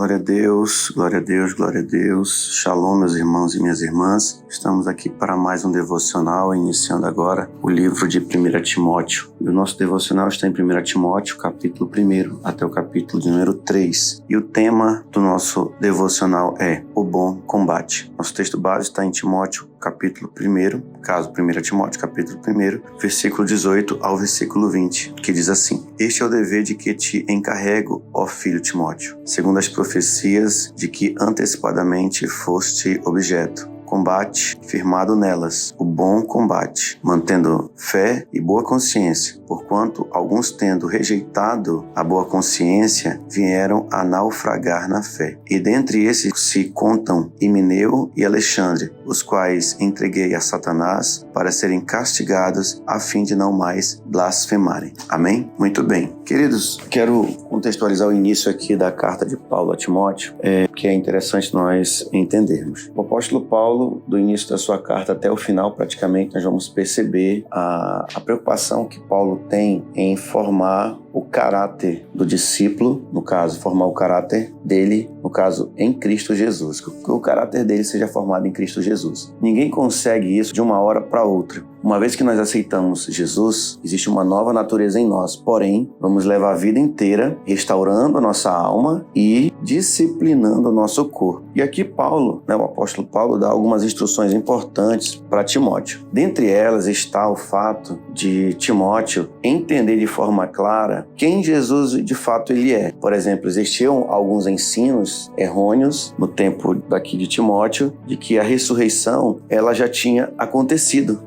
Glória a Deus, glória a Deus, glória a Deus. Shalom, meus irmãos e minhas irmãs. Estamos aqui para mais um devocional, iniciando agora o livro de 1 Timóteo. E o nosso devocional está em 1 Timóteo, capítulo 1 até o capítulo de número 3. E o tema do nosso devocional é o bom combate. Nosso texto base está em Timóteo, capítulo 1, caso 1 Timóteo, capítulo 1, versículo 18 ao versículo 20, que diz assim: Este é o dever de que te encarrego, ó filho Timóteo, segundo as profecias de que antecipadamente foste objeto. Combate firmado nelas, o bom combate, mantendo fé e boa consciência, porquanto alguns, tendo rejeitado a boa consciência, vieram a naufragar na fé. E dentre esses se contam Himeneu e Alexandre, os quais entreguei a Satanás para serem castigados, a fim de não mais blasfemarem. Amém? Muito bem. Queridos, quero contextualizar o início aqui da carta de Paulo a Timóteo, que é interessante nós entendermos. O apóstolo Paulo, do início da sua carta até o final, praticamente, nós vamos perceber a preocupação que Paulo tem em formar o caráter do discípulo, no caso, formar o caráter dele, no caso, em Cristo Jesus, que o caráter dele seja formado em Cristo Jesus. Ninguém consegue isso de uma hora para outra. Uma vez que nós aceitamos Jesus, existe uma nova natureza em nós, porém, vamos levar a vida inteira restaurando a nossa alma e disciplinando o nosso corpo. E aqui Paulo, o apóstolo Paulo, dá algumas instruções importantes para Timóteo. Dentre elas está o fato de Timóteo entender de forma clara quem Jesus de fato ele é. Por exemplo, existiam alguns ensinos errôneos no tempo daqui de Timóteo, de que a ressurreição ela já tinha acontecido.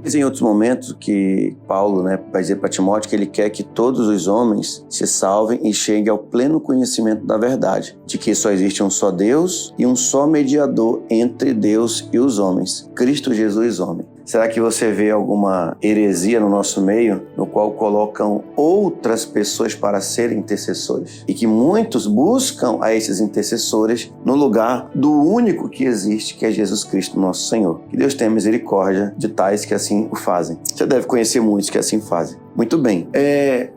Mas em outros momentos que Paulo vai dizer para Timóteo que ele quer que todos os homens se salvem e cheguem ao pleno conhecimento da verdade, de que só existe um só Deus e um só mediador entre Deus e os homens, Cristo Jesus, homem. Será que você vê alguma heresia no nosso meio, no qual colocam outras pessoas para serem intercessores? E que muitos buscam a esses intercessores no lugar do único que existe, que é Jesus Cristo, nosso Senhor. Que Deus tenha misericórdia de tais que assim o fazem. Você deve conhecer muitos que assim fazem. Muito bem.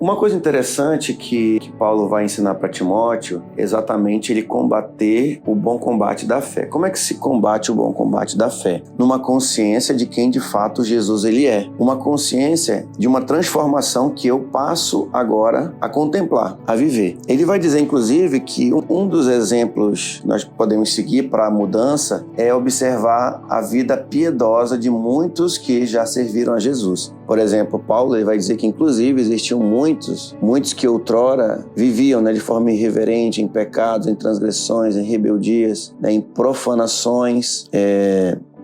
Uma coisa interessante que Paulo vai ensinar para Timóteo é exatamente ele combater o bom combate da fé. Como é que se combate o bom combate da fé? Numa consciência de quem de fato Jesus ele é. Uma consciência de uma transformação que eu passo agora a contemplar, a viver. Ele vai dizer, inclusive, que um dos exemplos que nós podemos seguir para a mudança é observar a vida piedosa de muitos que já serviram a Jesus. Por exemplo, Paulo ele vai dizer que inclusive existiam muitos que outrora viviam de forma irreverente, em pecados, em transgressões, em rebeldias, em profanações,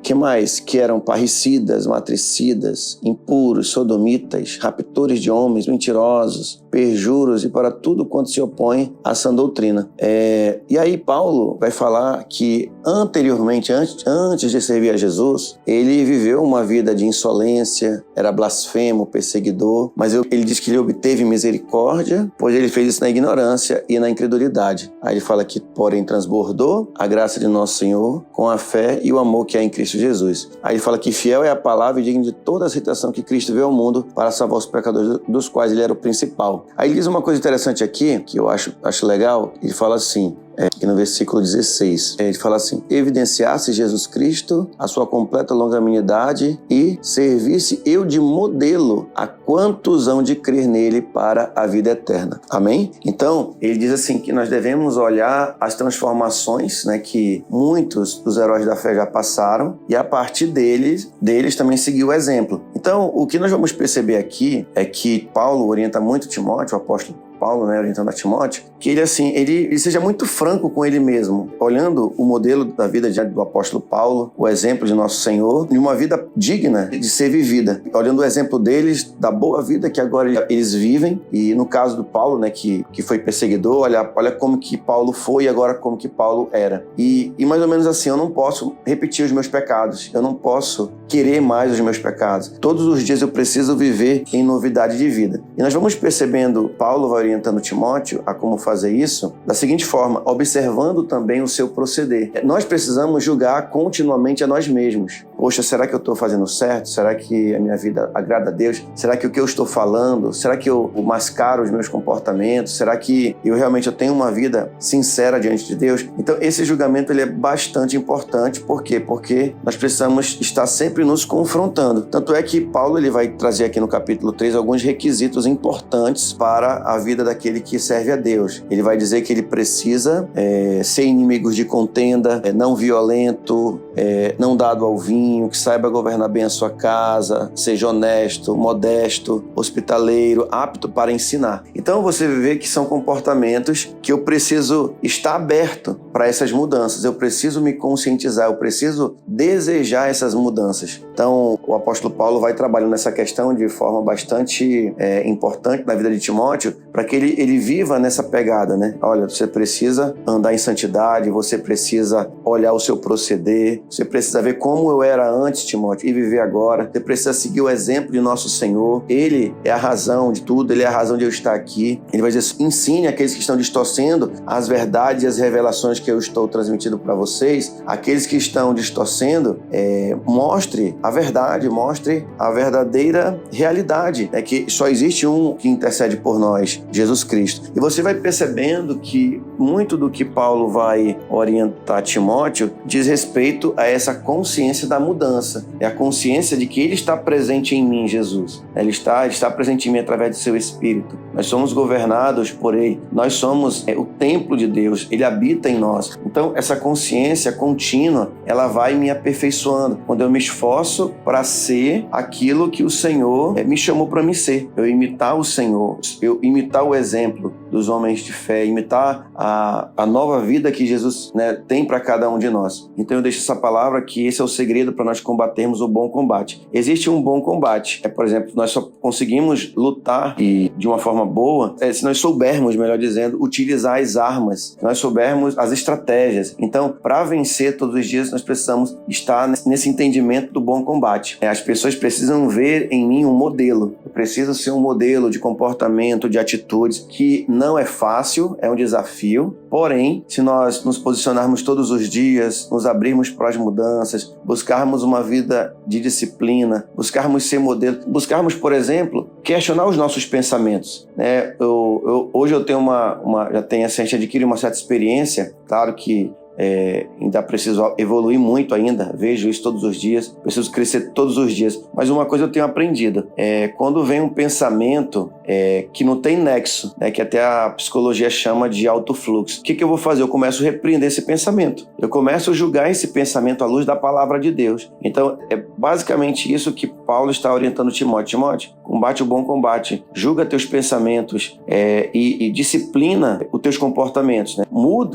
que mais? Que eram parricidas, matricidas, impuros, sodomitas, raptores de homens, mentirosos, perjuros e para tudo quanto se opõe à sã doutrina. E aí Paulo vai falar que anteriormente, antes de servir a Jesus, ele viveu uma vida de insolência, era blasfemo, perseguidor, mas ele diz que ele obteve misericórdia, pois ele fez isso na ignorância e na incredulidade. Aí ele fala que, porém, transbordou a graça de nosso Senhor com a fé e o amor que há em Cristo Jesus. Aí ele fala que fiel é a palavra e digno de toda a aceitação que Cristo veio ao mundo para salvar os pecadores, dos quais ele era o principal. Aí ele diz uma coisa interessante aqui, que eu acho legal, ele fala assim, aqui no versículo 16, ele fala assim: evidenciasse Jesus Cristo a sua completa longanimidade e servisse eu de modelo a quantos hão de crer nele para a vida eterna. Amém? Então, ele diz assim que nós devemos olhar as transformações que muitos dos heróis da fé já passaram e a partir deles também seguir o exemplo. Então, o que nós vamos perceber aqui é que Paulo orienta muito Timóteo, o apóstolo Paulo, orientando a Timóteo, que ele seja muito franco com ele mesmo, olhando o modelo da vida do apóstolo Paulo, o exemplo de nosso Senhor, e uma vida digna de ser vivida, olhando o exemplo deles, da boa vida que agora eles vivem, e no caso do Paulo, que foi perseguidor, olha como que Paulo foi e agora como que Paulo era. E mais ou menos assim, eu não posso repetir os meus pecados, eu não posso querer mais os meus pecados. Todos os dias eu preciso viver em novidade de vida. E nós vamos percebendo, Paulo vai orientando Timóteo a como fazer isso da seguinte forma, observando também o seu proceder. Nós precisamos julgar continuamente a nós mesmos. Poxa, será que eu estou fazendo certo? Será que a minha vida agrada a Deus? Será que o que eu estou falando? Será que eu mascaro os meus comportamentos? Será que eu realmente tenho uma vida sincera diante de Deus? Então, esse julgamento ele é bastante importante. Por quê? Porque nós precisamos estar sempre nos confrontando. Tanto é que Paulo ele vai trazer aqui no capítulo 3 alguns requisitos importantes para a vida daquele que serve a Deus. Ele vai dizer que ele precisa ser inimigos de contenda, não violento, não dado ao vinho, que saiba governar bem a sua casa, seja honesto, modesto, hospitaleiro, apto para ensinar. Então você vê que são comportamentos que eu preciso estar aberto para essas mudanças, eu preciso me conscientizar, eu preciso desejar essas mudanças. Então o apóstolo Paulo vai trabalhando nessa questão de forma bastante importante na vida de Timóteo, para que ele viva nessa pegada, né? Olha, você precisa andar em santidade, você precisa olhar o seu proceder, você precisa ver como eu era antes, Timóteo, e viver agora. Você precisa seguir o exemplo de nosso Senhor. Ele é a razão de tudo, Ele é a razão de eu estar aqui. Ele vai dizer, ensine aqueles que estão distorcendo as verdades e as revelações que eu estou transmitindo para vocês. Aqueles que estão distorcendo, mostre a verdade, mostre a verdadeira realidade. É que só existe um que intercede por nós, Jesus Cristo. E você vai percebendo que muito do que Paulo vai orientar Timóteo diz respeito a essa consciência da mudança. É a consciência de que Ele está presente em mim, Jesus. Ele está presente em mim através do seu Espírito. Nós somos governados por Ele. Nós somos o templo de Deus. Ele habita em nós. Então, essa consciência contínua, ela vai me aperfeiçoando. Quando eu me esforço para ser aquilo que o Senhor me chamou para me ser. Eu imitar o Senhor. Eu imitar o exemplo dos homens de fé. Imitar a nova vida que Jesus, tem para cada um de nós. Então, eu deixo essa palavra que esse é o segredo para nós combatermos o bom combate. Existe um bom combate. Por exemplo, nós só conseguimos lutar e de uma forma boa se nós soubermos, melhor dizendo, utilizar as armas, se nós soubermos as estratégias. Então, para vencer todos os dias, nós precisamos estar nesse entendimento do bom combate. As pessoas precisam ver em mim um modelo. Eu preciso ser um modelo de comportamento, de atitudes, que não é fácil, é um desafio. Porém, se nós nos posicionarmos todos os dias, nos abrirmos para as mudanças, buscarmos uma vida de disciplina, buscarmos ser modelo, buscarmos, por exemplo, questionar os nossos pensamentos. Hoje eu tenho já tenho assim, a gente adquire uma certa experiência, claro que ainda preciso evoluir muito ainda, vejo isso todos os dias, preciso crescer todos os dias, mas uma coisa eu tenho aprendido, quando vem um pensamento que não tem nexo, que até a psicologia chama de alto fluxo, o que eu vou fazer? Eu começo a repreender esse pensamento, eu começo a julgar esse pensamento à luz da palavra de Deus. Então é basicamente isso que Paulo está orientando Timóteo. Combate o bom combate, julga teus pensamentos e disciplina os teus comportamentos,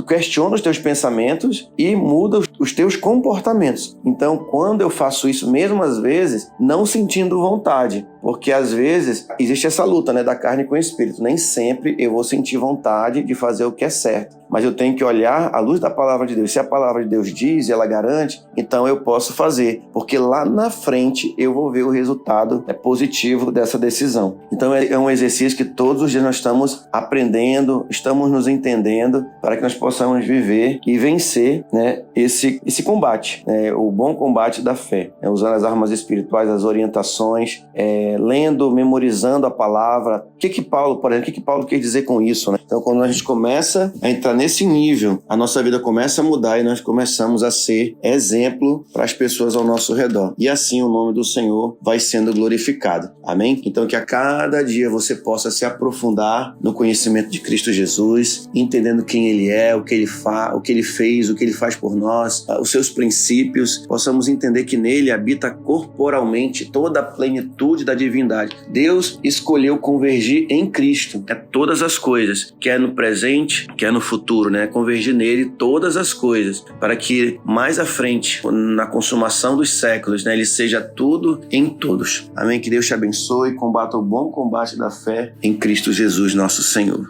questiona os teus pensamentos e muda os teus comportamentos. Então, quando eu faço isso, mesmo às vezes, não sentindo vontade, porque às vezes existe essa luta, da carne com o espírito. Nem sempre eu vou sentir vontade de fazer o que é certo, mas eu tenho que olhar à luz da palavra de Deus. Se a palavra de Deus diz e ela garante, então eu posso fazer, porque lá na frente eu vou ver o resultado positivo dessa decisão. Então é um exercício que todos os dias nós estamos aprendendo, estamos nos entendendo, para que nós possamos viver e vencer esse combate, o bom combate da fé, usando as armas espirituais, as orientações, lendo, memorizando a palavra. O que Paulo quer dizer com isso? Então, quando a gente começa a entrar nesse nível, a nossa vida começa a mudar e nós começamos a ser exemplo para as pessoas ao nosso redor. E assim o nome do Senhor vai sendo glorificado. Amém? Então, que a cada dia você possa se aprofundar no conhecimento de Cristo Jesus, entendendo quem Ele é, o que Ele fez, o que Ele faz por nós, os seus princípios. Possamos entender que nele habita corporalmente toda a plenitude da divindade. Deus escolheu convergir em Cristo todas as coisas, quer no presente, quer no futuro, convergir nele todas as coisas, para que mais à frente, na consumação dos séculos, ele seja tudo em todos. Amém? Que Deus te abençoe e combata o bom combate da fé em Cristo Jesus, nosso Senhor.